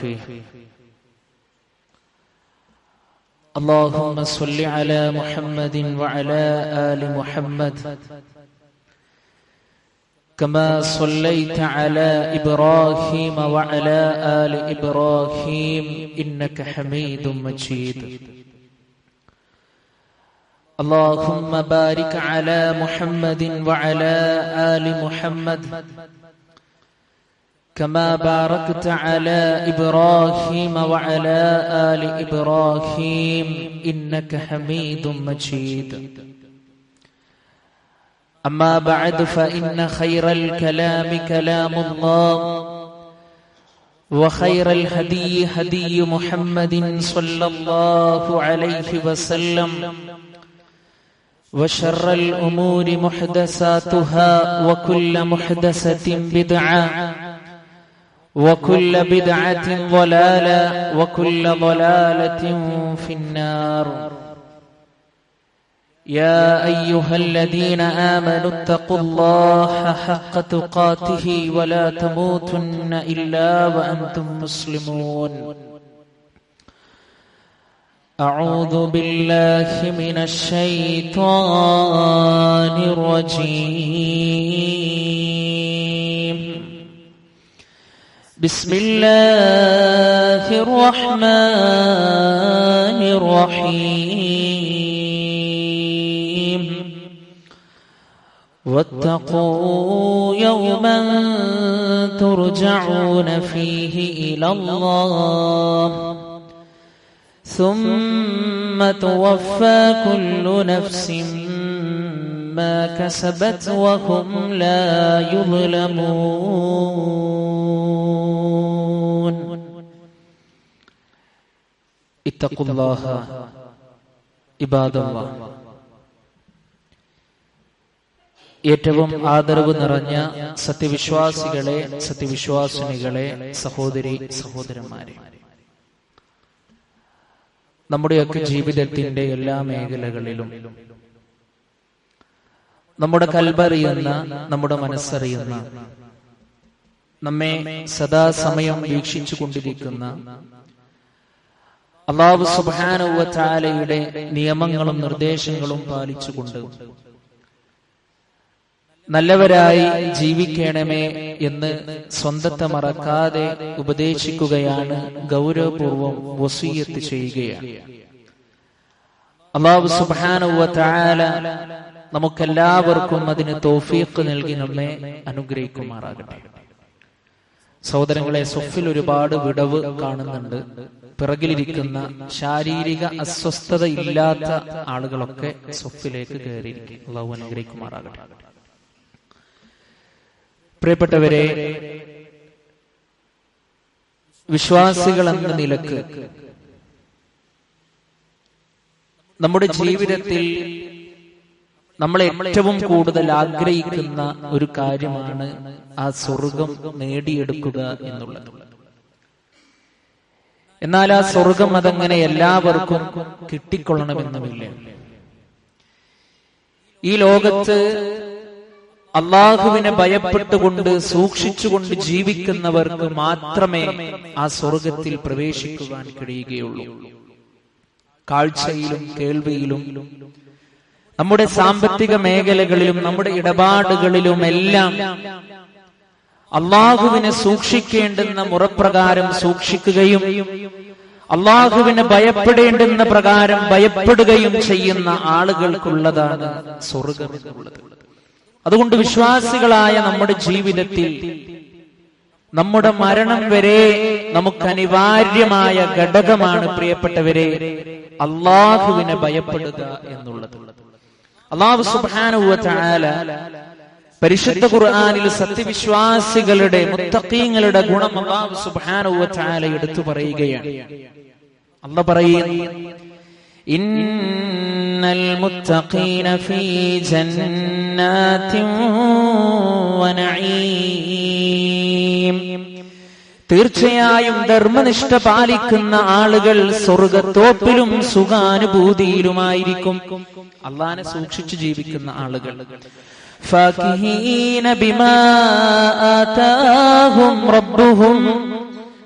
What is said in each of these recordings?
فيه. اللهم صل على محمد وعلى آل محمد كما صليت على إبراهيم وعلى آل إبراهيم إنك حميد مجيد. اللهم بارك على محمد وعلى آل محمد كما باركت على إبراهيم وعلى آل إبراهيم إنك حميد مجيد. أما بعد فإن خير الكلام كلام الله وخير الهدي هدي محمد صلى الله عليه وسلم وشر الأمور محدثاتها وكل محدثة بدعة وكل بدعة ضلالة وكل ضلالة في النار. يا أيها الذين آمنوا اتقوا الله حق تقاته ولا تموتن إلا وأنتم مسلمون. أعوذ بالله من الشيطان الرجيم. بسم الله الرحمن الرحيم. واتقوا يوما ترجعون فيه إلى الله ثم توفى كل نفس ما كسبت وهم لا يظلمون. اتقوا الله عباد الله. ഏറ്റവും ആദരവ് നിറഞ്ഞ സത്യവിശ്വാസികളെ, സത്യവിശ്വാസിനികളെ, സഹോദരി സഹോദരന്മാരെ, നമ്മുടെയൊക്കെ ജീവിതത്തിന്റെ എല്ലാ മേഖലകളിലും നമ്മുടെ കൽബറിയുന്ന, നമ്മുടെ മനസ്സറിയുന്ന, നമ്മെ സദാസമയം വീക്ഷിച്ചു കൊണ്ടിരിക്കുന്ന അല്ലാഹു സുബ്ഹാനഹു വ തആലയുടെ നിയമങ്ങളും നിർദ്ദേശങ്ങളും പാലിച്ചുകൊണ്ട് നല്ലവരായി ജീവിക്കണമേ എന്ന് സ്വന്തത്തെ മറക്കാതെ ഉപദേശിക്കുകയാണ്, ഗൗരവപൂർവം വസിയ്യത്ത് ചെയ്യുകയാണ്. അല്ലാഹു സുബ്ഹാനഹു വ തആല നമുക്കെല്ലാവർക്കും അതിന് തൗഫീഖ് നൽകി നമ്മെ അനുഗ്രഹിക്കുമാറാകട്ടെ. സഹോദരങ്ങളെ, സൊഫിൽ ഒരുപാട് വിടവ് കാണുന്നുണ്ട്. പിറകിലിരിക്കുന്ന ശാരീരിക അസ്വസ്ഥത ഇല്ലാത്ത ആളുകളൊക്കെ സൊഫിലേക്ക് കയറിയിരിക്കും. അല്ലാഹു അനുഗ്രഹിക്കുമാറാകട്ടെ. പ്രിയപ്പെട്ടവരെ, വിശ്വാസികൾ എന്ന നിലക്ക് നമ്മുടെ ജീവിതത്തിൽ നമ്മൾ ഏറ്റവും കൂടുതൽ ആഗ്രഹിക്കുന്ന ഒരു കാര്യമാണ് ആ സ്വർഗം നേടിയെടുക്കുക എന്നുള്ളത്. എന്നാൽ ആ സ്വർഗം അതങ്ങനെ എല്ലാവർക്കും കിട്ടിക്കൊള്ളണമെന്നുമില്ല. ഈ ലോകത്ത് അള്ളാഹുവിനെ ഭയപ്പെട്ടുകൊണ്ട് സൂക്ഷിച്ചുകൊണ്ട് ജീവിക്കുന്നവർക്ക് മാത്രമേ ആ സ്വർഗത്തിൽ പ്രവേശിക്കുവാൻ കഴിയുകയുള്ളൂ. കാഴ്ചയിലും കേൾവിയിലും നമ്മുടെ സാമ്പത്തിക മേഖലകളിലും നമ്മുടെ ഇടപാടുകളിലും എല്ലാം അള്ളാഹുവിനെ സൂക്ഷിക്കേണ്ടുന്ന മുറപ്രകാരം സൂക്ഷിക്കുകയും അള്ളാഹുവിനെ ഭയപ്പെടേണ്ടുന്ന പ്രകാരം ഭയപ്പെടുകയും ചെയ്യുന്ന ആളുകൾക്കുള്ളതാണ് സ്വർഗം എന്നുള്ളത്. അതുകൊണ്ട് വിശ്വാസികളായ നമ്മുടെ ജീവിതത്തിൽ നമ്മുടെ മരണം വരെ നമുക്ക് അനിവാര്യമായ ഘടകമാണ്, പ്രിയപ്പെട്ടവരെ, അള്ളാഹുവിനെ ഭയപ്പെടുക എന്നുള്ളത്. അല്ലാഹു സുബ്ഹാനഹു വ തആല പരിശുദ്ധ ഖുർആനിൽ സത്യവിശ്വാസികളുടെ, മുത്തഖീങ്ങളുടെ ഗുണം അല്ലാഹു സുബ്ഹാനഹു വ തആല എടുത്തു പറയുകയാണ്. അല്ലാഹു പറയുന്നു, ഇന്നൽ മുത്തഖീന ഫീ ജന്നാത്തിൻ വ നഈം. തീർച്ചയായും ധർമ്മനിഷ്ഠ പാലിക്കുന്ന ആളുകൾ സ്വർഗത്തോപ്പിലും സുഖാനുഭൂതിയിലുമായിരിക്കും. അള്ളാഹനെ സൂക്ഷിച്ചു ജീവിക്കുന്ന ആളുകൾ ഫാകിഹീന ബിമാ ആതാഹും റബ്ബുഹും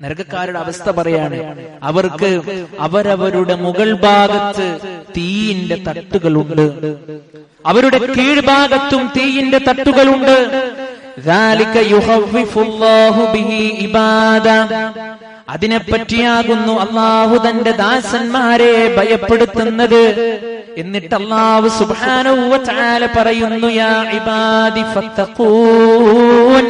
നരകക്കാരുടെ അവസ്ഥ പറയാണ്, അവർക്ക് അവരവരുടെ മുകൾ ഭാഗത്ത് തീയിന്റെ തട്ടുകളുണ്ട്, അവരുടെ കീഴ്ഭാഗത്തും തീയിന്റെ തട്ടുകളുണ്ട്. അതിനെപ്പറ്റിയാകുന്നു അള്ളാഹു തന്റെ ദാസന്മാരെ ഭയപ്പെടുത്തുന്നത്. എന്നിട്ട് അള്ളാഹു സുബ്ഹാനഹു വ തആല പറയുന്നു, യാ ഇബാദി ഫത്തഖൂൻ,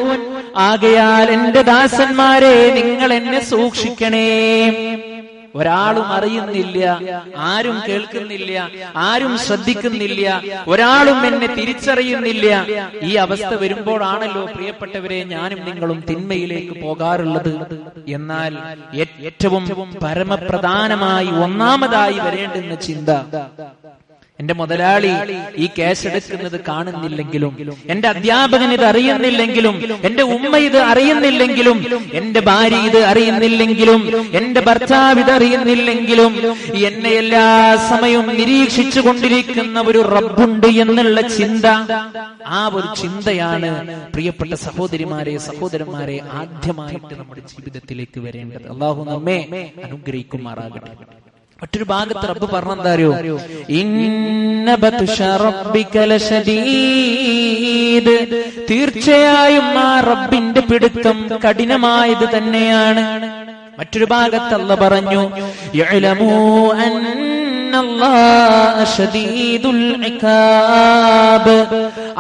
ആകയാൽ എന്റെ ദാസന്മാരെ നിങ്ങൾ എന്നെ സൂക്ഷിക്കണേ. ഒരാളും അറിയുന്നില്ല, ആരും കേൾക്കുന്നില്ല, ആരും ശ്രദ്ധിക്കുന്നില്ല, ഒരാളും എന്നെ തിരിച്ചറിയുന്നില്ല. ഈ അവസ്ഥ വരുമ്പോഴാണല്ലോ പ്രിയപ്പെട്ടവരെ ഞാനും നിങ്ങളും തിന്മയിലേക്ക് പോകാറുള്ളത്. എന്നാൽ ഏറ്റവും പരമപ്രധാനമായി ഒന്നാമതായി വരേണ്ടുന്ന ചിന്ത, എന്റെ മുതലാളി ഈ കേസെടുക്കുന്നത് കാണുന്നില്ലെങ്കിലും, എന്റെ അധ്യാപകൻ ഇത് അറിയുന്നില്ലെങ്കിലും, എന്റെ ഉമ്മ ഇത് അറിയുന്നില്ലെങ്കിലും, എന്റെ ഭാര്യ ഇത് അറിയുന്നില്ലെങ്കിലും, എന്റെ ഭർത്താവ് ഇത് അറിയുന്നില്ലെങ്കിലും, എന്നെ എല്ലാ സമയവും നിരീക്ഷിച്ചു കൊണ്ടിരിക്കുന്ന ഒരു റബ്ബുണ്ട് എന്നുള്ള ചിന്ത, ആ ഒരു ചിന്തയാണ് പ്രിയപ്പെട്ട സഹോദരിമാരെ, സഹോദരന്മാരെ ആദ്യമായിട്ട് നമ്മുടെ ജീവിതത്തിലേക്ക് വരേണ്ടത്. അല്ലാഹു നമ്മെ അനുഗ്രഹിക്കുമാറാകട്ടെ. മറ്റൊരു ഭാഗത്ത് റബ്ബ് പറഞ്ഞെന്താറിയോ, ഇന്ന ബത്ശ റബ്ബിക ലശദീദ്, തീർച്ചയായും ആ റബ്ബിന്റെ പിടുത്തം കഠിനമായത് തന്നെയാണ്. മറ്റൊരു ഭാഗത്ത് അല്ലാഹ് പറഞ്ഞു, യഅലമു അന്നല്ലാഹ ശദീദുൽ ഇഖാബ്,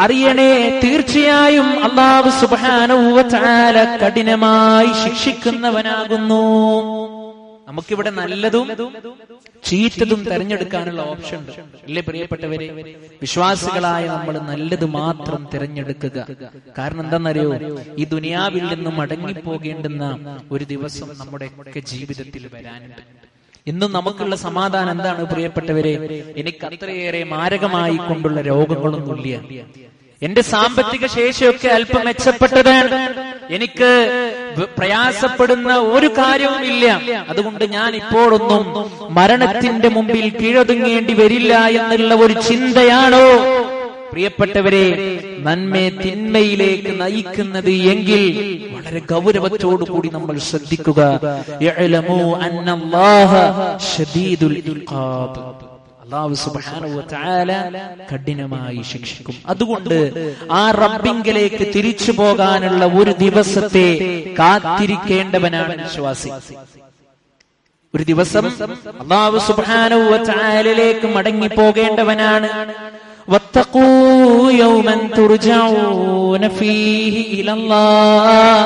അറിയണേ തീർച്ചയായും അല്ലാഹു സുബ്ഹാനഹു വ തആല കഠിനമായി ശിക്ഷിക്കുന്നവനാകുന്നു. നമുക്കിവിടെ നല്ലതും ചീത്തതും തെരഞ്ഞെടുക്കാനുള്ള ഓപ്ഷൻ ഉണ്ട്, അല്ലേ പ്രിയപ്പെട്ടവരെ? വിശ്വാസികളായ നമ്മൾ നല്ലത് മാത്രം തിരഞ്ഞെടുക്കുക. കാരണം എന്താണെന്നറിയോ, ഈ ദുനിയാവിൽ നിന്നും മടങ്ങിപ്പോകേണ്ടുന്ന ഒരു ദിവസം നമ്മുടെ ഒക്കെ ജീവിതത്തിൽ വരാനുണ്ട്. ഇന്നും നമുക്കുള്ള സമാധാനം എന്താണ് പ്രിയപ്പെട്ടവരെ? എനിക്ക് അത്രയേറെ മാരകമായി കൊണ്ടുള്ള രോഗങ്ങളൊന്നുമില്ല, എന്റെ സാമ്പത്തിക ശേഷിയൊക്കെ അല്പം മെച്ചപ്പെട്ടതാണ്, എനിക്ക് പ്രയാസപ്പെടുന്ന ഒരു കാര്യവും ഇല്ല. അതുകൊണ്ട് ഞാൻ ഇപ്പോഴൊന്നും മരണത്തിന്റെ മുമ്പിൽ കീഴൊതുങ്ങേണ്ടി വരില്ല എന്നുള്ള ഒരു ചിന്തയാണോ പ്രിയപ്പെട്ടവരെ നന്മയെ തിന്മയിലേക്ക് നയിക്കുന്നത് എങ്കിൽ വളരെ ഗൗരവത്തോടു കൂടി നമ്മൾ ശ്രദ്ധിക്കുക. യഅലമു അന്നല്ലാഹ ശദീദുൽ ഇഖാബ്, അല്ലാഹു സുബ്ഹാനഹു വ തആല കഠിനമായി ശിക്ഷിക്കും. അതുകൊണ്ട് ആ റബ്ബിങ്കിലേക്ക് തിരിച്ചു പോകാനുള്ള ഒരു ദിവസത്തെ കാത്തിരിക്കേണ്ടവനാണ് വിശ്വാസി. ഒരു ദിവസം അല്ലാഹു സുബ്ഹാനഹു വ തആലയിലേക്ക് മടങ്ങി പോകേണ്ടവനാണ്. വത്തഖൂ യൗമൻ തുർജഊന ഫീഹി ഇലല്ലാഹ്,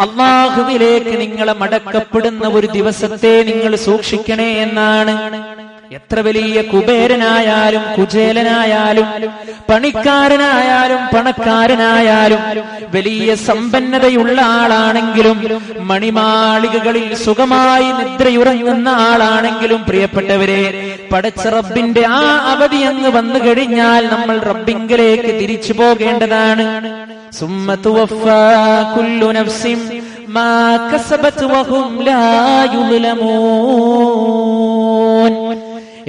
അല്ലാഹുവിലേക്ക് നിങ്ങളെ മടക്കപ്പെടുന്ന ഒരു ദിവസത്തെ നിങ്ങൾ സൂക്ഷിക്കണേ എന്നാണ്. എത്ര വലിയ കുബേരനായാലും കുചേലനായാലും പണിക്കാരനായാലും പണക്കാരനായാലും വലിയ സമ്പന്നതയുള്ള ആളാണെങ്കിലും മണിമാളികകളിൽ സുഖമായി നിദ്രയുറങ്ങുന്ന ആളാണെങ്കിലും പ്രിയപ്പെട്ടവരെ, പടച്ച റബ്ബിന്റെ ആ അവധി അങ്ങ് വന്നു കഴിഞ്ഞാൽ നമ്മൾ റബ്ബിങ്കിലേക്ക് തിരിച്ചു പോകേണ്ടതാണ്. സുമ്മ തുവഫാ കുല്ലു നഫ്സിൻ മാ കസബത് വഹും ലാ യുദ്ലമൂൻ,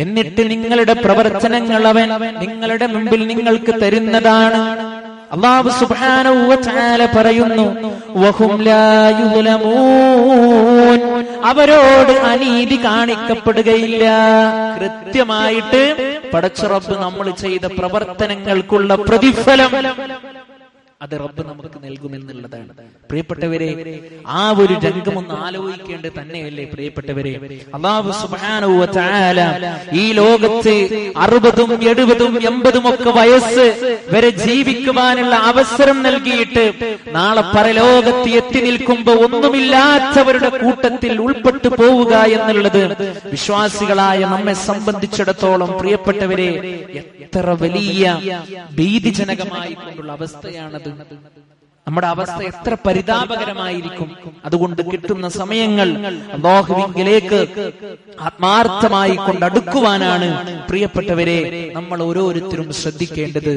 എന്നിട്ട് നിങ്ങളുടെ പ്രവർത്തനങ്ങൾ അവൻ നിങ്ങളുടെ മുമ്പിൽ നിങ്ങൾക്ക് തരുന്നതാണ്. അല്ലാഹു സുബ്ഹാനഹു വ തആല പറയുന്നു, വഹും ലാ യുദ്ലമൂൻ, അവരോട് അനീതി കാണിക്കപ്പെടുകയില്ല. കൃത്യമായിട്ട് പടച്ച റബ്ബ് നമ്മൾ ചെയ്ത പ്രവർത്തനങ്ങൾക്കുള്ള പ്രതിഫലം അത് റബ്ബ് നമുക്ക് നൽകുമെന്നുള്ളതാണ്. പ്രിയപ്പെട്ടവരെ, ആ ഒരു രംഗമൊന്ന് ആലോചിക്കേണ്ടത് തന്നെയല്ലേ പ്രിയപ്പെട്ടവരെ? അല്ലാഹു സുബ്ഹാനഹു വ തആല ഈ ലോകത്ത് 60ഉം 70ഉം 80ഉം ഒക്കെ വയസ്സ് വരെ ജീവിക്കുവാനുള്ള അവസരം നൽകിയിട്ട് നാളെ പരലോകത്ത് എത്തി നിൽക്കുമ്പോ ഒന്നുമില്ലാത്തവരുടെ കൂട്ടത്തിൽ ഉൾപ്പെട്ടു പോവുക എന്നുള്ളത് വിശ്വാസികളായ നമ്മെ സംബന്ധിച്ചിടത്തോളം പ്രിയപ്പെട്ടവരെ എത്ര വലിയ ഭീതിജനകമായി കൊണ്ടുള്ള അവസ്ഥയാണത്. നമ്മുടെ അവസ്ഥ എത്ര പരിതാപകരമായിരിക്കും. അതുകൊണ്ട് കിട്ടുന്ന സമയങ്ങൾ അല്ലാഹുവിലേക്ക് ആത്മാർത്ഥമായി കൊണ്ടടുക്കുവാനാണ് പ്രിയപ്പെട്ടവരെ നമ്മൾ ഓരോരുത്തരും ശ്രദ്ധിക്കേണ്ടത്.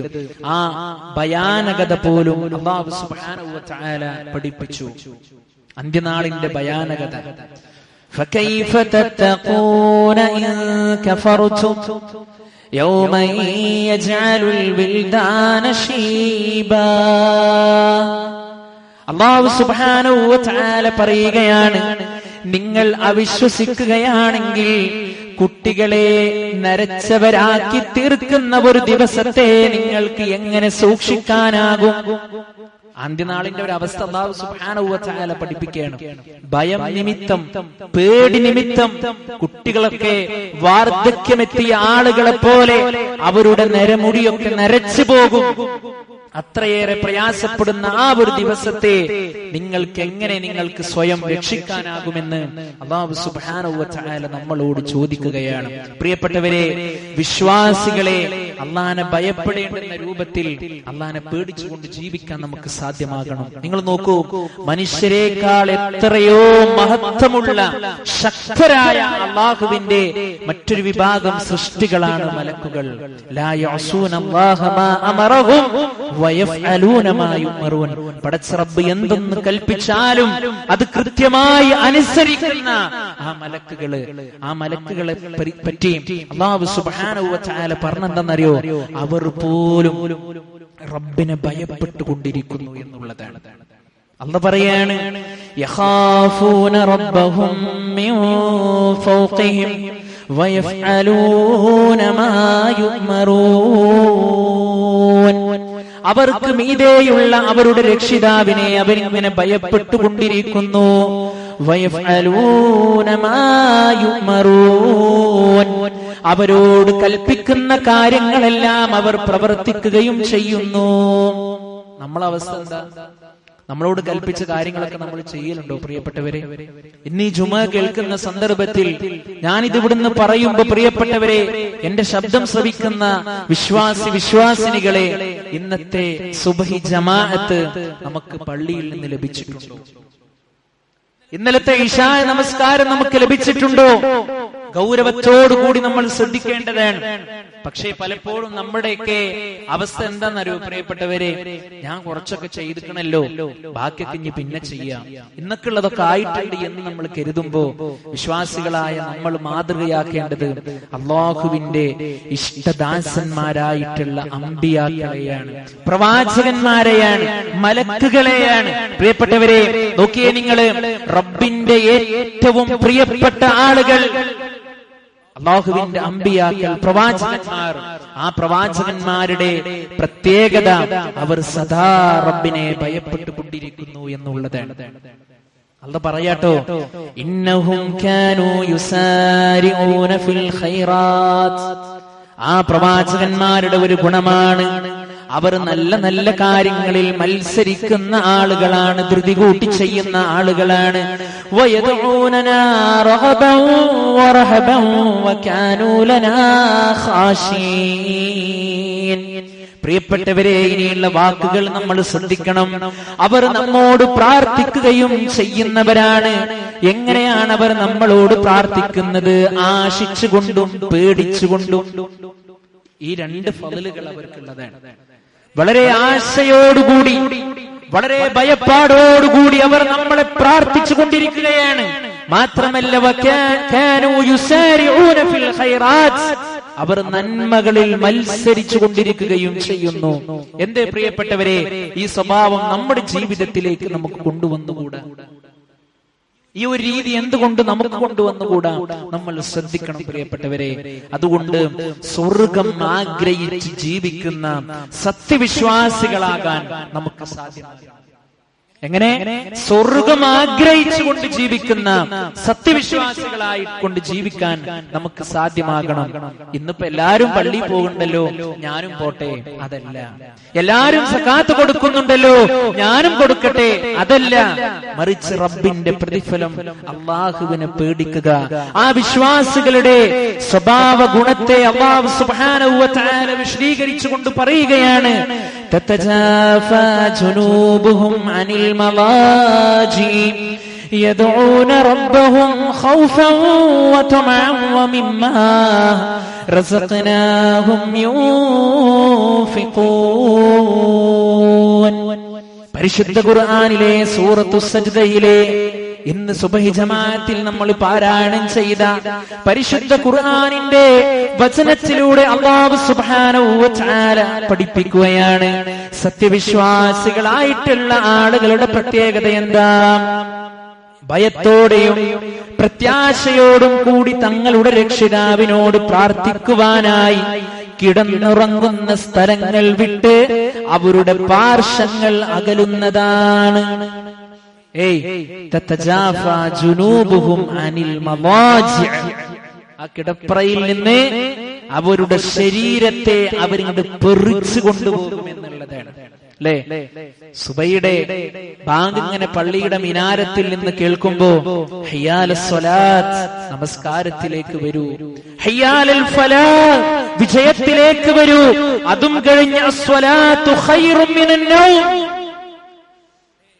ആ ഭയാനകത പോലും അല്ലാഹു സുബ്ഹാനഹു വ തആല പഠിപ്പിച്ചു. അന്ത്യനാളിന്റെ ഭയാനകത. ഫകൈഫ തത്തഖൂന ഇൻ കഫർതും യൗമൻ യജ്അലുൽ വിൽദാന ശീബാ, അല്ലാഹു സുബ്ഹാനഹു വ തആല പറയുകയാണ്, നിങ്ങൾ അവിശ്വസിക്കുകയാണെങ്കിൽ കുട്ടികളെ നരച്ചവരാക്കി തീർക്കുന്ന ഒരു ദിവസത്തെ നിങ്ങൾക്ക് എങ്ങനെ സൂക്ഷിക്കാനാകും? അന്ത്യനാളിന്റെ ഒരു അവസ്ഥ അല്ലാഹു സുബ്ഹാനഹു വ തആല പഠിപ്പിക്കുകയാണ്. ഭയം നിമിത്തം, പേടി നിമിത്തം കുട്ടികളൊക്കെ വാർദ്ധക്യമെത്തിയ ആളുകളെ പോലെ അവരുടെ നരമുടിയൊക്കെ നരച്ചു പോകും. അത്രയേറെ പ്രയാസപ്പെടുന്ന ആ ഒരു ദിവസത്തെ നിങ്ങൾക്ക് സ്വയം രക്ഷിക്കാനാകുമെന്ന് അല്ലാഹു സുബ്ഹാനഹു വ തആല നമ്മളോട് ചോദിക്കുകയാണ്. പ്രിയപ്പെട്ടവരെ, വിശ്വാസികളെ അല്ലാഹനെ ഭയപ്പെടേണ്ടുന്ന രൂപത്തിൽ അല്ലാഹനെ പേടിച്ചുകൊണ്ട് ജീവിക്കാൻ നമുക്ക് സാധ്യമാകണം. നിങ്ങൾ നോക്കൂ, മനുഷ്യരെക്കാൾ എത്രയോ മഹത്വമുള്ള ശക്തരായ അല്ലാഹുവിന്റെ മറ്റൊരു വിഭാഗം സൃഷ്ടികളാണ് മലക്കുകൾ. ലാ യഅസൂന അല്ലാഹ മാ അമറഹും വയഫ്അലൂന മാ യുമറൂൻ. പടച്ച റബ്ബ് എന്തെന്ന് കൽപ്പിച്ചാലും അത് കൃത്യമായി അനുസരിക്കുന്ന ആ മലക്കുകളെ പറ്റി അല്ലാഹു സുബ്ഹാനഹു വ തആല പറഞ്ഞെന്തെന്നറിയോ? അവർ പോലും റബ്ബിനെ ഭയപ്പെട്ടുകൊണ്ടിരിക്കുന്നു എന്നുള്ളതാണ്. അല്ലാഹു പറയാണ്, യഖാഫൂന റബ്ബഹും മിൻ ഫൗഖിഹിം വയഫ്അലൂന മാ യുമറൂൻ. അവർക്ക് മീതെയുള്ള അവരുടെ രക്ഷിതാവിനെ അവരിങ്ങനെ ഭയപ്പെട്ടുകൊണ്ടിരിക്കുന്നു. വയഫ്അലൂന മാ യുമറൂൻ. അവരോട് കൽപ്പിക്കുന്ന കാര്യങ്ങളെല്ലാം അവർ പ്രവർത്തിക്കുകയും ചെയ്യുന്നു. നമ്മളെ അവസ്ഥ എന്താ? നമ്മളോട് കൽപ്പിച്ച കാര്യങ്ങളൊക്കെ നമ്മൾ ചെയ്യലുണ്ടോ പ്രിയപ്പെട്ടവരെ? ഇന്ന് ഈ ജുമ കേൾക്കുന്ന സന്ദർഭത്തിൽ ഞാനിത് ഇവിടുന്ന് പറയുമ്പോ പ്രിയപ്പെട്ടവരെ, എന്റെ ശബ്ദം ശ്രവിക്കുന്ന വിശ്വാസിനികളെ, ഇന്നത്തെ സുബ്ഹി ജമാഅത്ത് നമുക്ക് പള്ളിയിൽ നിന്ന് ലഭിച്ചിട്ടുണ്ടോ? ഇന്നലത്തെ ഇശാ നമസ്കാരം നമുക്ക് ലഭിച്ചിട്ടുണ്ടോ? ഗൗരവത്തോടുകൂടി നമ്മൾ ശ്രദ്ധിക്കേണ്ടതാണ്. പക്ഷേ പലപ്പോഴും നമ്മുടെയൊക്കെ അവസ്ഥ എന്താണെന്നറിയോ പ്രിയപ്പെട്ടവരെ? ഞാൻ കുറച്ചൊക്കെ ചെയ്തിക്കണല്ലോ, ബാക്കിയൊക്കെ ഇനി പിന്നെ ചെയ്യാം, ഇന്നൊക്കെയുള്ളതൊക്കെ ആയിട്ടുണ്ട് എന്ന് നമ്മൾ കരുതുമ്പോ വിശ്വാസികളായ നമ്മൾ മാതൃകയാക്കേണ്ടത് അല്ലാഹുവിന്റെ ഇഷ്ടദാസന്മാരായിട്ടുള്ള അമ്പിയാക്കളെയാണ്, പ്രവാചകന്മാരെയാണ്, മലക്കുകളെയാണ്. പ്രിയപ്പെട്ടവരെ, നോക്കിയേ നിങ്ങള്, റബ്ബിന്റെ ഏറ്റവും പ്രിയപ്പെട്ട ആളുകൾ അല്ലാഹുവിന്റെ അമ്പിയാക്കൾ, പ്രവാചകന്മാർ. ആ പ്രവാചകന്മാരുടെ പ്രത്യേകത അവർ സദാ റബ്ബിനെ ഭയപ്പെട്ടുകൊണ്ടിരിക്കുന്നു എന്നുള്ളതാണ്. അല്ലാഹു പറയാട്ടോ, ഇന്നഹും കാനൂ യുസാരിഊന ഫിൽ ഖൈറാത്ത്. ആ പ്രവാചകന്മാരുടെ ഒരു ഗുണമാണ്, അവർ നല്ല നല്ല കാര്യങ്ങളിൽ മത്സരിക്കുന്ന ആളുകളാണ്, ധൃതി കൂട്ടി ചെയ്യുന്ന ആളുകളാണ്. വയദഊനനാ റഗബൻ വറഹബൻ വകാനൂ ലനാ ഖാശീൻ. പ്രിയപ്പെട്ടവരെ, ഇനിയുള്ള വാക്കുകൾ നമ്മൾ ശ്രദ്ധിക്കണം. അവർ നമ്മോട് പ്രാർത്ഥിക്കുകയും ചെയ്യുന്നവരാണ്. എങ്ങനെയാണ് അവർ നമ്മളോട് പ്രാർത്ഥിക്കുന്നത്? ആശിച്ചുകൊണ്ടും പേടിച്ചുകൊണ്ടും. ഈ രണ്ട് ഫളലുകൾ അവർക്കുള്ളതാണ്. വളരെ ആശയോടുകൂടി, വളരെ ഭയപ്പാടോടുകൂടി അവർ നമ്മളെ പ്രാർത്ഥിച്ചു കൊണ്ടിരിക്കുകയാണ്. മാത്രമല്ല, അവർ നന്മകളിൽ മത്സരിച്ചു കൊണ്ടിരിക്കുകയും ചെയ്യുന്നു. എന്തേ പ്രിയപ്പെട്ടവരെ, ഈ സ്വഭാവം നമ്മുടെ ജീവിതത്തിലേക്ക് നമുക്ക് കൊണ്ടുവന്നുകൂടാ? ഈ ഒരു രീതി എന്തുകൊണ്ട് നമുക്ക് കൊണ്ടുവന്നുകൂടാ? നമ്മൾ ശ്രദ്ധിക്കണം പ്രിയപ്പെട്ടവരെ. അതുകൊണ്ട് സ്വർഗം ആഗ്രഹിച്ച് ജീവിക്കുന്ന സത്യവിശ്വാസികളാകാൻ നമുക്ക് സാധ്യമാണ്. എങ്ങനെ? സ്വർഗം ആഗ്രഹിച്ചുകൊണ്ട് ജീവിക്കുന്ന സത്യവിശ്വാസികളായി കൊണ്ട് ജീവിക്കാൻ നമുക്ക് സാധ്യമാകണം. ഇന്നിപ്പോ എല്ലാരും പള്ളിയിൽ പോകുന്നുണ്ടല്ലോ, ഞാനും പോട്ടെ, അതല്ല. എല്ലാരും സകാത്ത് കൊടുക്കുന്നുണ്ടല്ലോ, ഞാനും കൊടുക്കട്ടെ, അതല്ല. മറിച്ച് റബ്ബിന്റെ പ്രതിഫലം, അല്ലാഹുവിനെ പേടിക്കുക. ആ വിശ്വാസികളുടെ സ്വഭാവ ഗുണത്തെ അല്ലാഹു സുബ്ഹാനഹു വ തആല വിശദീകരിച്ചുകൊണ്ട് പറയുകയാണ്, തതജാഫാ ജുനൂബുഹും അനിൽ മളാജി യദ്ഊന റബ്ബഹും ഖൗഫൻ വതമഅൻ വമിമ്മാ റസഖ്നാഹും യൂൻഫിഖൂൻ. പരിശുദ്ധ ഖുർആനിലെ സൂറത്തു സജ്ദയിലെ ഇന്ന് സുബഹി ജമാഅത്തിൽ നമ്മൾ പാരായണം ചെയ്ത പരിശുദ്ധ ഖുർആനിന്റെ വചനത്തിലൂടെ അല്ലാഹു സുബ്ഹാനഹു വ തആല പഠിപ്പിക്കുകയാണ്, സത്യവിശ്വാസികളായിട്ടുള്ള ആളുകളുടെ പ്രത്യേകത എന്താ? ഭയത്തോടെയും പ്രത്യാശയോടും കൂടി തങ്ങളുടെ രക്ഷിതാവിനോട് പ്രാർത്ഥിക്കുവാനായി കിടന്നുറങ്ങുന്ന സ്ഥലങ്ങൾ വിട്ട് അവരുടെ പാർശ്വങ്ങൾ അകലുന്നതാണ്. തതജാഫാ ജുനൂബുഹും അനിൽ മവാജിഅ, ആ കിടപ്പറയിൽ നിന്ന് അവരുടെ ശരീരത്തെ അവരിങ്ങോട്ട് പെറിച്ചു കൊണ്ടുപോകും എന്നുള്ളതാണ്. അല്ലേ? സുബൈയുടെ ബാങ്ക് ഇങ്ങനെ പള്ളിയുടെ മിനാരത്തിൽ നിന്ന് കേൾക്കുമ്പോ ഹയ്യാലസ് സ്വലാത്ത്, നമസ്കാരത്തിലേക്ക് വരൂ, ഹയ്യാലൽ ഫലാഹ്, വിജയത്തിലേക്ക് വരൂ, അതും കഴിഞ്ഞ് അസ്വലാത്തു ഖൈറും മിനൻ നൗം,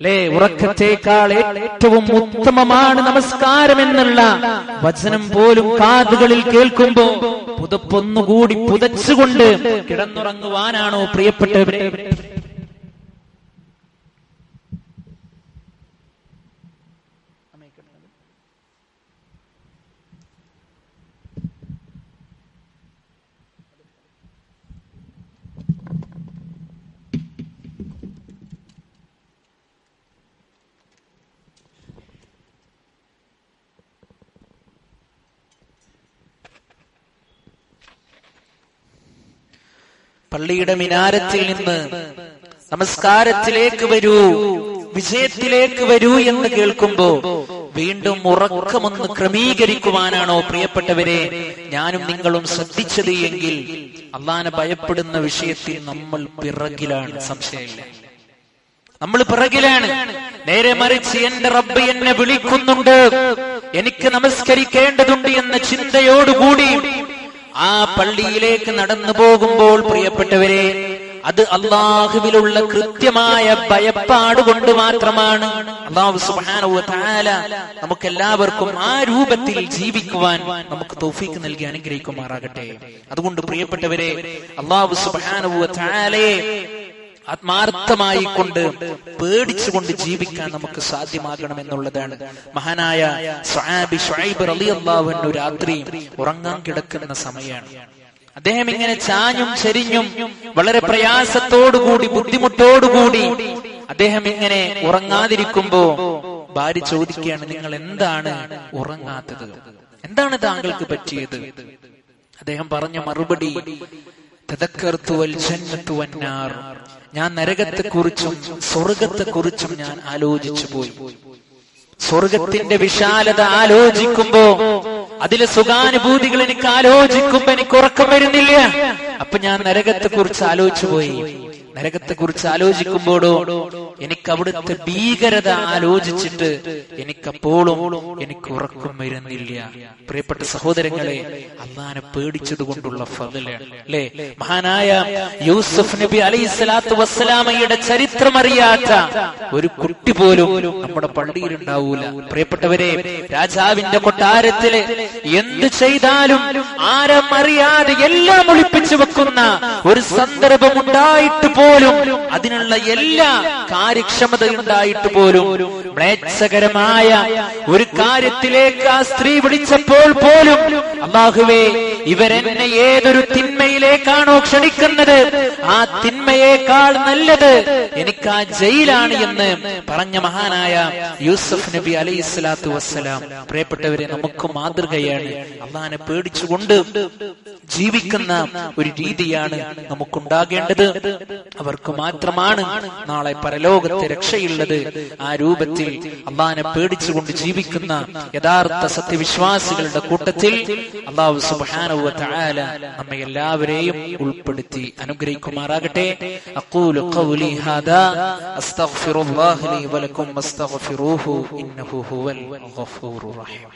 അല്ലേ? ഉറക്കത്തേക്കാൾ ഏറ്റവും ഉത്തമമാണ് നമസ്കാരം എന്നുള്ള വചനം പോലും കാതുകളിൽ കേൾക്കുമ്പോ പുതപ്പൊന്നുകൂടി പുതച്ചുകൊണ്ട് കിടന്നുറങ്ങുവാനാണോ പ്രിയപ്പെട്ടവരെ? പള്ളിയുടെ മിനാരത്തിൽ നിന്ന് നമസ്കാരത്തിലേക്ക് വരൂ, വിജയത്തിലേക്ക് വരൂ എന്ന് കേൾക്കുമ്പോ വീണ്ടും ഉറക്കമൊന്ന് ക്രമീകരിക്കുവാനാണോ പ്രിയപ്പെട്ടവരെ ഞാനും നിങ്ങളും ശ്രദ്ധിച്ചത് എങ്കിൽ അള്ളാനെ ഭയപ്പെടുന്ന വിഷയത്തിൽ നമ്മൾ പിറകിലാണ്, സംശയമില്ല. നമ്മൾ പിറകിലാണ്. നേരെ മറിച്ച് എന്റെ റബ്ബ് എന്നെ വിളിക്കുന്നുണ്ട്, എനിക്ക് നമസ്കരിക്കേണ്ടതുണ്ട് എന്ന ചിന്തയോടുകൂടി ആ പള്ളിയിലേക്ക് നടന്നു പോകുമ്പോൾ പ്രിയപ്പെട്ടവരെ, അത് അള്ളാഹുവിലുള്ള കൃത്യമായ ഭയപ്പാട് കൊണ്ട് മാത്രമാണ്. അല്ലാഹു സുബ്ഹാനഹു വ തആല നമുക്കെല്ലാവർക്കും ആ രൂപത്തിൽ ജീവിക്കുവാൻ നമുക്ക് തൗഫീഖ് നൽകി അനുഗ്രഹിക്കുമാറാകട്ടെ. അതുകൊണ്ട് പ്രിയപ്പെട്ടവരെ, അല്ലാഹു സുബ്ഹാനഹു വ തആലയെ ആത്മാർത്ഥമായി കൊണ്ട് പേടിച്ചുകൊണ്ട് ജീവിക്കാൻ നമുക്ക് സാധ്യമാകണമെന്നുള്ളതാണ്. മഹാനായ സ്വഹാബി ശുഐബ് റളിയല്ലാഹു അൻഹു രാത്രി ഉറങ്ങാൻ കിടക്കുന്ന സമയമാണ്. അദ്ദേഹം ഇങ്ങനെ ചാഞ്ഞും ചെരിഞ്ഞും വളരെ പ്രയാസത്തോടുകൂടി ബുദ്ധിമുട്ടോടുകൂടി അദ്ദേഹം ഇങ്ങനെ ഉറങ്ങാതിരിക്കുമ്പോ ഭാര്യ ചോദിക്കുകയാണ്, നിങ്ങൾ എന്താണ് ഉറങ്ങാത്തത്? എന്താണ് താങ്കൾക്ക് പറ്റിയത്? അദ്ദേഹം പറഞ്ഞ മറുപടി, തദക്കർതു വൽ ജന്നത്തു വന്നാർ, ഞാൻ നരകത്തെക്കുറിച്ചും സ്വർഗത്തെക്കുറിച്ചും ഞാൻ ആലോചിച്ചു പോയി. സ്വർഗത്തിന്റെ വിശാലത ആലോചിക്കുമ്പോ, അതിലെ സുഖാനുഭൂതികൾ എനിക്ക് ആലോചിക്കുമ്പോ എനിക്ക് ഉറക്കം വരുന്നില്ല. അപ്പൊ ഞാൻ നരകത്തെക്കുറിച്ച് ആലോചിച്ചു പോയി. നരകത്തെക്കുറിച്ച് ആലോചിക്കുമ്പോഴോ എനിക്ക് അവിടുത്തെ ഭീകരത ആലോചിച്ചിട്ട് എനിക്കപ്പോഴും എനിക്ക് ഉറക്കം വരുന്നില്ല. പ്രിയപ്പെട്ട സഹോദരങ്ങളെ, അല്ലാഹനെ പേടിച്ചതുകൊണ്ടുള്ള ഫضലാണ് അല്ലേ? മഹാനായ യൂസുഫ് നബി അലൈഹിസ്സലാത്തു വസ്സലാമയുടെ ചരിത്രമറിയാത്ത ഒരു കുട്ടി പോലും നമ്മുടെ പള്ളിയിൽ ഉണ്ടാവൂല. പ്രിയപ്പെട്ടവരെ, രാജാവിന്റെ കൊട്ടാരത്തില് എന്ത് ചെയ്താലും ആരും അറിയാതെ എല്ലാം ഒളിപ്പിച്ചു വെക്കുന്ന ഒരു സന്ദർഭം ഉണ്ടായിട്ട് പോലും, അതിനുള്ള എല്ലാ കാര്യക്ഷമതയുണ്ടായിട്ട് പോലും മ്ലേച്ഛകരമായ ഒരു കാര്യത്തിലേക്ക് ആ സ്ത്രീ വിളിച്ചപ്പോൾ പോലും, അല്ലാഹുവേ, ഇവരെന്നെ ഏതൊരു തിന്മയിലേക്കാണോ ക്ഷണിക്കുന്നത്, ആ തിന്മയേക്കാൾ നല്ലത് എനിക്ക് ആ ജയിലാണ് എന്ന് പറഞ്ഞ മഹാനായ യൂസുഫ് നബി അലൈഹിസ്സലാത്തു വസ്സലാം പ്രിയപ്പെട്ടവരെ നമുക്ക് മാതൃകയാണ്. അല്ലാഹനെ പേടിച്ചുകൊണ്ട് ജീവിക്കുന്ന ഒരു രീതിയാണ് നമുക്കുണ്ടാകേണ്ടത്. അവർക്ക് മാത്രമാണ് നാളെ പരലോകത്തെ രക്ഷയുള്ളത്. ആ രൂപത്തിൽ അല്ലാഹനെ പേടിച്ചുകൊണ്ട് ജീവിക്കുന്ന യഥാർത്ഥ സത്യവിശ്വാസികളുടെ കൂട്ടത്തിൽ അല്ലാഹു സുബ്ഹാനഹു വ തആല നമ്മെ എല്ലാവരെയും ഉൾപ്പെടുത്തി അനുഗ്രഹിക്കുമാറാകട്ടെ. അഖൂലു ഖൗലി ഹാദാ അസ്തഗ്ഫിറുല്ലാഹ ലി വലക്കും വസ്തഗ്ഫിറൂഹു ഇന്നഹു ഹുവൽ ഗഫൂറുർ റഹീം.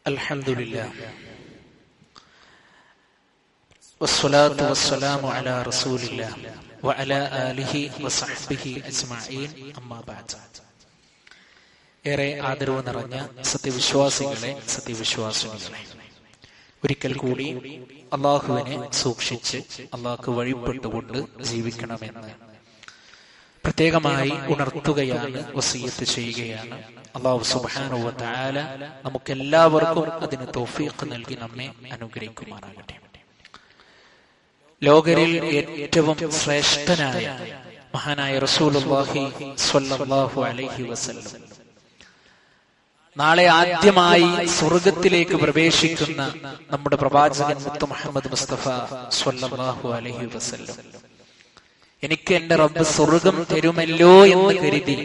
അൽഹംദുലില്ലാഹ് വസ്സലാത്തു വസ്സലാമു അലാ റസൂലില്ലാഹ് വഅലാ ആലിഹി വസഹ്ബിഹി അജ്മഈൻ. അമ്മാ ബഅദ്. ഏറെ ആദരവ് നിറഞ്ഞ സത്യവിശ്വാസികളെ, സത്യവിശ്വാസിനികളെ, ഒരിക്കൽ കൂടി അള്ളാഹുവിനെ സൂക്ഷിച്ച് അള്ളാഹ്ക്ക് വഴിപ്പെട്ടുകൊണ്ട് ജീവിക്കണമെന്ന് പ്രത്യേകമായി ഉണർത്തുകയാണ്, വസിയത്ത് ചെയ്യുകയാണ്. അള്ളാഹു സുബ്ഹാനഹു വ തആല നമുക്കെല്ലാവർക്കും അതിന് തൗഫീഖ് നൽകി നമ്മെ അനുഗ്രഹിക്കുമാറാകട്ടെ. ലോകരിൽ ഏറ്റവും ശ്രേഷ്ഠനായ മഹാനായ റസൂലുള്ളാഹി സ്വല്ലല്ലാഹു അലൈഹി വസല്ലം നാളെ ആദ്യമായി സ്വർഗത്തിലേക്ക് പ്രവേശിക്കുന്ന നമ്മുടെ പ്രവാചകൻ മുത്ത് മുഹമ്മദ് മുസ്തഫ സ്വല്ലല്ലാഹു അലൈഹി വസല്ലം, എനിക്ക് എന്റെ റബ്ബ് സ്വർഗം തരുമല്ലോ എന്ന് കരുതി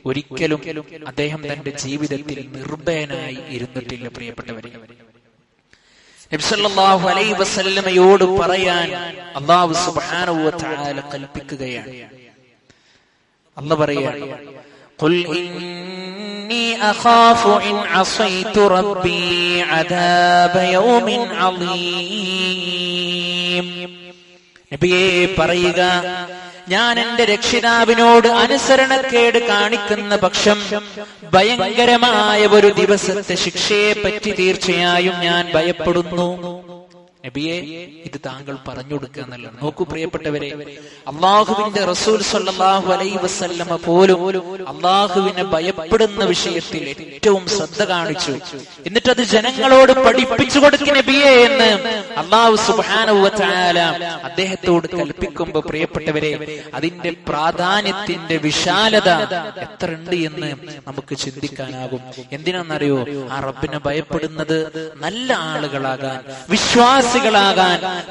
ഒരിക്കലും അദ്ദേഹം തന്റെ ജീവിതത്തിൽ നിർഭയനായി ഇരുന്നിട്ടില്ല. പ്രിയപ്പെട്ടവരെ, നബി സല്ലല്ലാഹു അലൈഹി വസല്ലമയോട് പറയാൻ അല്ലാഹു സുബ്ഹാനഹു വ തആല കൽപ്പിക്കുകയാണ്. അല്ലാഹു പറയാണ്, ഖുൽ ഇന്നി അഖാഫു ഇൻ അസൈതു റബ്ബി അദാബ യൗമിൻ അളീം. നബിയേ പറയുക, ഞാൻ എന്റെ രക്ഷിതാവിനോട് അനുസരണക്കേട് കാണിക്കുന്ന പക്ഷം ഭയങ്കരമായ ഒരു ദിവസത്തെ ശിക്ഷയെ പറ്റി തീർച്ചയായും ഞാൻ ഭയപ്പെടുന്നു. നബിയെ, ഇത് താങ്കൾ പറഞ്ഞു കൊടുക്കുക എന്നുള്ളത്. നോക്കൂ പ്രിയപ്പെട്ടവരെ, അള്ളാഹുവിന്റെ റസൂൽ സ്വല്ലല്ലാഹു അലൈഹി വസല്ലമ പോലും അള്ളാഹുവിനെ ഭയപ്പെടുന്ന വിഷയത്തിൽ ഏറ്റവും ശ്രദ്ധ കാണിച്ചു. എന്നിട്ട് അത് ജനങ്ങളോട് പഠിപ്പിച്ചു കൊടുക്കുന്ന നബിയെ എന്ന് അള്ളാഹു സുബ്ഹാനഹു വ തആല അദ്ദേഹത്തോട് കൽപ്പിക്കുമ്പോൾ പ്രിയപ്പെട്ടവരെ, അതിന്റെ പ്രാധാന്യത്തിന്റെ വിശാലത എത്ര ഉണ്ട് എന്ന് നമുക്ക് ചിന്തിക്കാനാകും. എന്തിനാണെന്നറിയോ? ആ റബ്ബിനെ ഭയപ്പെടുന്നത് നല്ല ആളുകളാകാൻ, വിശ്വാസികളാകാൻ,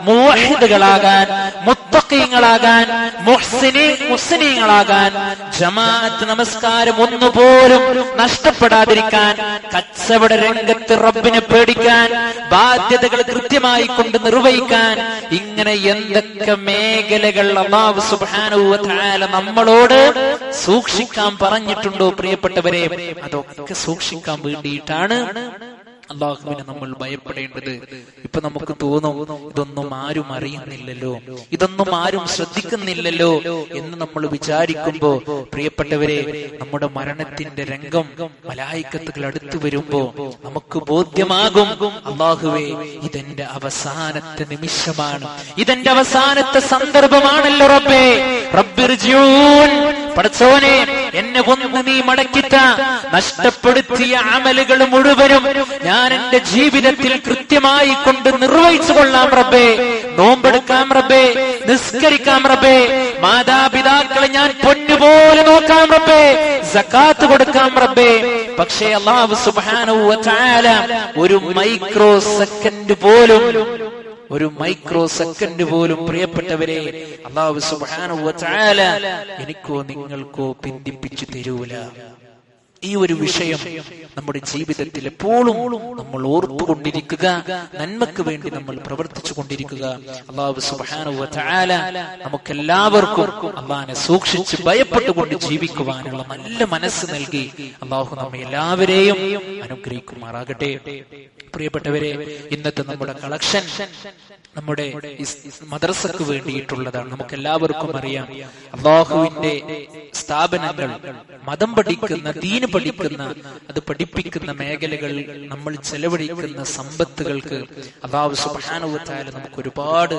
മുവഹിദുകളാകാൻ, മുത്തഖീങ്ങളാകാൻ, മുഹ്സിനീങ്ങളാകാൻ, ജമാഅത്ത് നമസ്കാരം ഒന്നുപോലും നഷ്ടപ്പെടാതിരിക്കാൻ, കച്ചവട രംഗത്ത് റബ്ബിനെ പേടിക്കാൻ, ബാധ്യതകൾ കൃത്യമായി കൊണ്ട് നിർവഹിക്കാൻ, ഇങ്ങനെ എന്തൊക്കെ മേഖലകൾ അല്ലാഹു സുബ്ഹാനഹു വ തആല നമ്മളോട് സൂക്ഷിക്കാൻ പറഞ്ഞിട്ടുണ്ടോ പ്രിയപ്പെട്ടവരെ, അതൊക്കെ സൂക്ഷിക്കാൻ വേണ്ടിയിട്ടാണ് അള്ളാഹുവിനെ നമ്മൾ ഭയപ്പെടേണ്ടത്. ഇപ്പൊ നമുക്ക് തോന്നും, ഇതൊന്നും ആരും അറിയുന്നില്ലല്ലോ, ഇതൊന്നും ആരും ശ്രദ്ധിക്കുന്നില്ലല്ലോ എന്ന് നമ്മൾ വിചാരിക്കുമ്പോ പ്രിയപ്പെട്ടവരെ, നമ്മുടെ മരണത്തിന്റെ രംഗം മലായിക്കത്തുകൾ അടുത്തു വരുമ്പോ നമുക്ക് ബോധ്യമാകും, അള്ളാഹുവേ, ഇതെന്റെ അവസാനത്തെ നിമിഷമാണ്, ഇതെന്റെ അവസാനത്തെ സന്ദർഭമാണല്ലോ റബ്ബേ. റബ്ബിർജിഊൻ, പടച്ചോനെ എന്നെ കൊന്ന് നീ മടക്കിത്ത നഷ്ടപ്പെടുത്തിയ അമലുകൾ മുഴുവനും ഞാൻ എന്റെ ജീവിതത്തിൽ കൃത്യമായി കൊണ്ട് നിർവഹിച്ചു കൊള്ളാം റബ്ബേ. നോമ്പെടുക്കാം റബ്ബേ, നിസ്കരിക്കാം റബ്ബേ, മാതാപിതാക്കളെ ഞാൻ പൊന്നുപോലെ നോക്കാം റബ്ബേ, സകാത്ത് കൊടുക്കാം റബ്ബേ. പക്ഷേ അല്ലാഹു സുബ്ഹാനഹു വ തആല ഒരു മൈക്രോ സെക്കൻഡ് പോലും പ്രിയപ്പെട്ടവരെ അല്ലാഹു സുബ്ഹാനഹു വ തആല എനിക്കോ നിങ്ങൾക്കോ പിന്തിപ്പിച്ചു തരൂല. ഈ ഒരു വിഷയം നമ്മുടെ ജീവിതത്തിൽ എപ്പോഴും നമ്മൾ ഓർത്തുകൊണ്ടിരിക്കുക, നന്മക്ക് വേണ്ടി നമ്മൾ പ്രവർത്തിച്ചു കൊണ്ടിരിക്കുക. അല്ലാഹു സുബ്ഹാനഹു വ തആല നമുക്കെല്ലാവർക്കും അല്ലാഹുവിനെ സൂക്ഷിച്ച് ഭയപ്പെട്ടുകൊണ്ട് ജീവിക്കുവാനുള്ള നല്ല മനസ്സ് നൽകി അല്ലാഹു നമ്മെ എല്ലാവരെയും അനുഗ്രഹിക്കുമാറാകട്ടെ. പ്രിയപ്പെട്ടവരെ, ഇന്നത്തെ നമ്മുടെ കളക്ഷൻ നമ്മുടെ മദ്രസക്ക് വേണ്ടിയിട്ടുള്ളതാണ്. നമുക്ക് എല്ലാവർക്കും അറിയാം, അല്ലാഹുവിന്റെ സ്ഥാപനങ്ങൾ, മതം പഠിക്കുന്ന, ദീന് പഠിക്കുന്ന, അത് പഠിപ്പിക്കുന്ന മേഖലകൾ നമ്മൾ ചെലവഴിക്കുന്ന സമ്പത്തുകൾക്ക് അല്ലാഹു സുബ്ഹാനഹു വ തആല നമുക്ക് ഒരുപാട്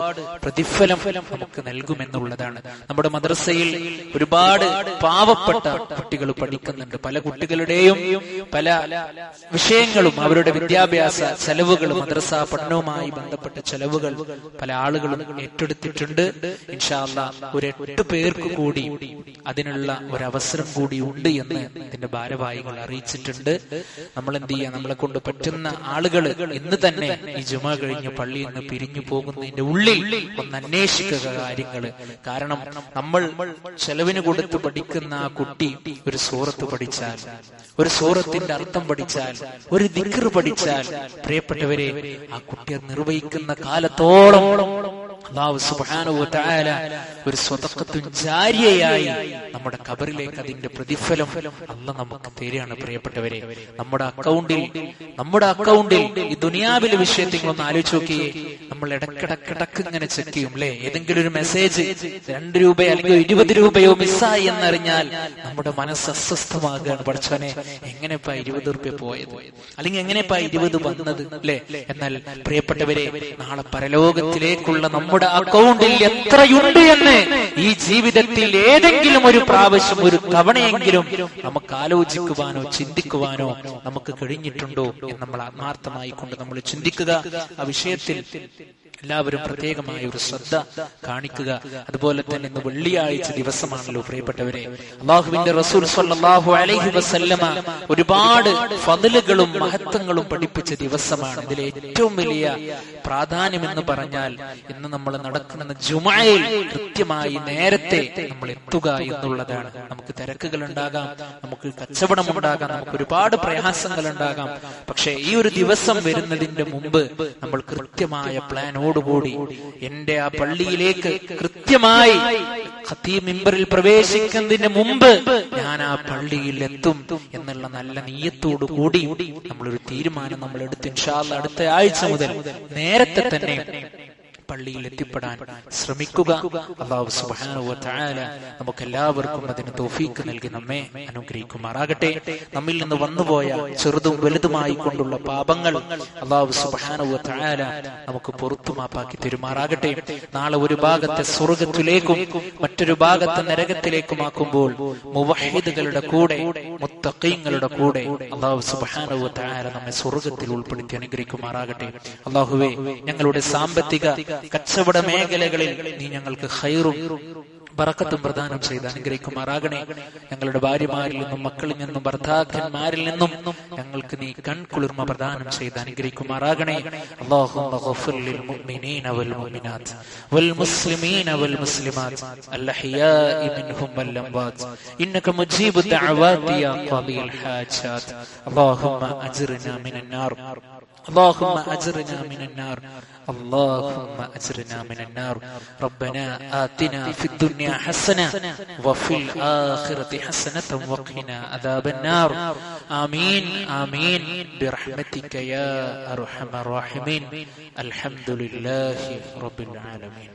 പ്രതിഫലം നമുക്ക് നൽകുമെന്നുള്ളതാണ്. നമ്മുടെ മദ്രസയിൽ ഒരുപാട് പാവപ്പെട്ട കുട്ടികൾ പഠിക്കുന്നുണ്ട്. പല കുട്ടികളുടെയും പല വിഷയങ്ങളും, അവരുടെ വിദ്യാഭ്യാസ ചെലവുകൾ, മദ്രസ പഠനവുമായി ബന്ധപ്പെട്ട ചെലവുകൾ പല ആളുകളും ഏറ്റെടുത്തിട്ടുണ്ട്. ഇൻഷാ അല്ലാഹ് ഒരു 8 പേർക്ക് കൂടി അതിനുള്ള ഒരവസരം കൂടി ഉണ്ട് എന്ന് ഇതിന്റെ ഭാരവാഹികൾ അറിയിച്ചിട്ടുണ്ട്. നമ്മൾ എന്ത് ചെയ്യുക, നമ്മളെ കൊണ്ട് പറ്റുന്ന ആളുകൾ ഇന്ന് തന്നെ ഈ ജുമാ കഴിഞ്ഞ് പള്ളിയിൽ നിന്ന് പിരിഞ്ഞു പോകുന്നതിന്റെ ഉള്ളിൽ ഒന്ന് അന്വേഷിക്കുക കാര്യങ്ങള്. കാരണം നമ്മൾ ചെലവിന് കൊടുത്ത് പഠിക്കുന്ന ആ കുട്ടി ഒരു സൂറത്ത് പഠിച്ചാൽ, ഒരു സൂറത്തിന്റെ അർത്ഥം പഠിച്ചാൽ, ഒരു ദിക്ർ പഠിച്ചാൽ, പ്രിയപ്പെട്ടവരെ, ആ കുട്ടിയെ നിർവഹിക്കുന്ന കാലത്തോളം അല്ലാഹു സുബ്ഹാനഹു വ തആല ഒരു സ്വതക്കത്തും ജാരിയയായി നമ്മുടെ ഖബറിലേക്ക് അതിന്റെ പ്രതിഫലം അല്ലാഹ് നമുക്ക് തരികയാണ്. പ്രിയപ്പെട്ടവരെ, നമ്മുടെ അക്കൗണ്ടിൽ ഈ ദുനിയാവിലെ വിഷയത്തിങ്ങളൊന്ന് ആലോചിച്ച് നോക്കിയേ. നമ്മൾ ഇടക്കിടക്കിടക്ക് ഇങ്ങനെ ചെക്ക് ചെയ്യും അല്ലെ? ഏതെങ്കിലും ഒരു മെസ്സേജ് 2 രൂപയോ അല്ലെങ്കിൽ 20 രൂപയോ മിസ്സായി എന്നറിഞ്ഞാൽ നമ്മുടെ മനസ്സ് അസ്വസ്ഥമാകുകയാണ്. പഠിച്ചവനെ, എങ്ങനെപ്പാ 20 രൂപ പോയത്, അല്ലെങ്കിൽ എങ്ങനെപ്പാ 20 വന്നത് അല്ലെ? എന്നാൽ പ്രിയപ്പെട്ടവരെ, നാളെ പരലോകത്തിലേക്കുള്ള നമ്മുടെ അക്കൗണ്ടിൽ എത്രയുണ്ട് എന്ന് ഈ ജീവിതത്തിൽ ഏതെങ്കിലും ഒരു പ്രാവശ്യം, ഒരു തവണയെങ്കിലും നമുക്ക് ആലോചിക്കുവാനോ ചിന്തിക്കുവാനോ നമുക്ക് കഴിഞ്ഞിട്ടുണ്ടോ എന്ന് നമ്മൾ ആത്മാർത്ഥമായി കൊണ്ട് നമ്മൾ ചിന്തിക്കുക. ആ വിഷയത്തിൽ എല്ലാവരും പ്രത്യേകമായ ഒരു ശ്രദ്ധ കാണിക്കുക. അതുപോലെ തന്നെ ഇന്ന് വെള്ളിയാഴ്ച ദിവസമാണല്ലോ പ്രിയപ്പെട്ടവരെ. അല്ലാഹുവിന്റെ റസൂൽ സ്വല്ലല്ലാഹു അലൈഹി വസല്ലമ ഒരുപാട് ഫضലുകളും മഹത്വങ്ങളും പഠിപ്പിച്ച ദിവസമാണ്. ഇതിലെ ഏറ്റവും വലിയ പ്രാധാന്യം എന്ന് പറഞ്ഞാൽ ഇന്ന് നമ്മൾ നടക്കുന്ന ജുമഅയിൽ കൃത്യമായി നേരത്തെ നമ്മൾ എത്തുക എന്നുള്ളതാണ്. നമുക്ക് തിരക്കുകൾ ഉണ്ടാകാം, നമുക്ക് കച്ചവടം ഉണ്ടാകാം, നമുക്ക് ഒരുപാട് പ്രയാസങ്ങൾ ഉണ്ടാകാം. പക്ഷേ ഈ ഒരു ദിവസം വരുന്നതിന്റെ മുമ്പ് നമ്മൾ കൃത്യമായ പ്ലാനോടുകൂടി എന്റെ ആ പള്ളിയിലേക്ക് കൃത്യമായി ഖതീബ് മിമ്പറിൽ പ്രവേശിക്കുന്നതിന് മുമ്പ് ഞാൻ ആ പള്ളിയിൽ എത്തും എന്നുള്ള നല്ല നിയ്യത്തോടു കൂടി നമ്മളൊരു തീരുമാനം നമ്മൾ എടുത്ത് ഇൻഷാ അല്ലാഹ് അടുത്ത ആഴ്ച മുതൽ നേരത്തെ തന്നെ പള്ളിയിൽ എത്തിപ്പെടാൻ ശ്രമിക്കുക. അല്ലാഹു സുബ്ഹാനഹു വ തആല നമുക്ക് എല്ലാവർക്കും അതിന് തൗഫീഖ് നൽകി നമ്മെ അനുഗ്രഹിക്കുമാറാകട്ടെ. നമ്മിൽ നിന്ന് വന്നുപോയ ചെറുതും വലുതുമായി കൊണ്ടുള്ള പാപങ്ങൾ അല്ലാഹു സുബ്ഹാനഹു വ തആല നമുക്ക് പുറത്തു മാപ്പാക്കി തരുമാറാകട്ടെ. നാളെ ഒരു ഭാഗത്തെ സ്വർഗ്ഗത്തിലേക്കും മറ്റൊരു ഭാഗത്തെ നരകത്തിലേക്കുമാക്കുമ്പോൾ മുവഹ്ഹിദുകളുടെ കൂടെ, മുത്തഖീങ്ങളുടെ കൂടെ അല്ലാഹു സുബ്ഹാനഹു വ തആല നമ്മെ സ്വർഗ്ഗത്തിൽ ഉൾപ്പെടുത്തി അനുഗ്രഹിക്കുമാറാകട്ടെ. അല്ലാഹുവേ, ഞങ്ങളുടെ സാമ്പത്തിക കച്ചവട മേഖലകളിൽ നീ ഞങ്ങൾക്ക് ഖൈറും ബറക്കത്തും പ്രദാനം ചെയ്ത് അനുഗ്രഹിക്കുമാറാകണേ. ഞങ്ങളുടെ ഭാര്യമാരിൽ നിന്നും മക്കളിൽ നിന്നും ഭർത്താക്കന്മാരിൽ നിന്നും ഞങ്ങൾക്ക് നീ കൺകുളിർമ പ്രദാനം ചെയ്ത് അനുഗ്രഹിക്കുമാറാകണേ. അല്ലാഹുമ്മ ഗഫിർ ലിൽ മുഅ്മിനീന വൽ മുഅ്മിനാത്ത് വൽ മുസ്ലിമീന വൽ മുസ്ലിമാത്ത് അൽഹയാഇ മിൻഹും വൽ അംവാത്ത് ഇന്നക മുജീബു ദഅവാതി യാ ഖാദിയൽ ഹാജാത്ത്. അല്ലാഹുമ്മ അജ്റിനാ മിനൻ നാർ اللهم أجرنا من النار اللهم أجرنا من النار ربنا آتنا في الدنيا حسنة وفي الآخرة حسنة وقنا عذاب النار آمين آمين برحمتك يا أرحم الراحمين. الحمد لله رب العالمين.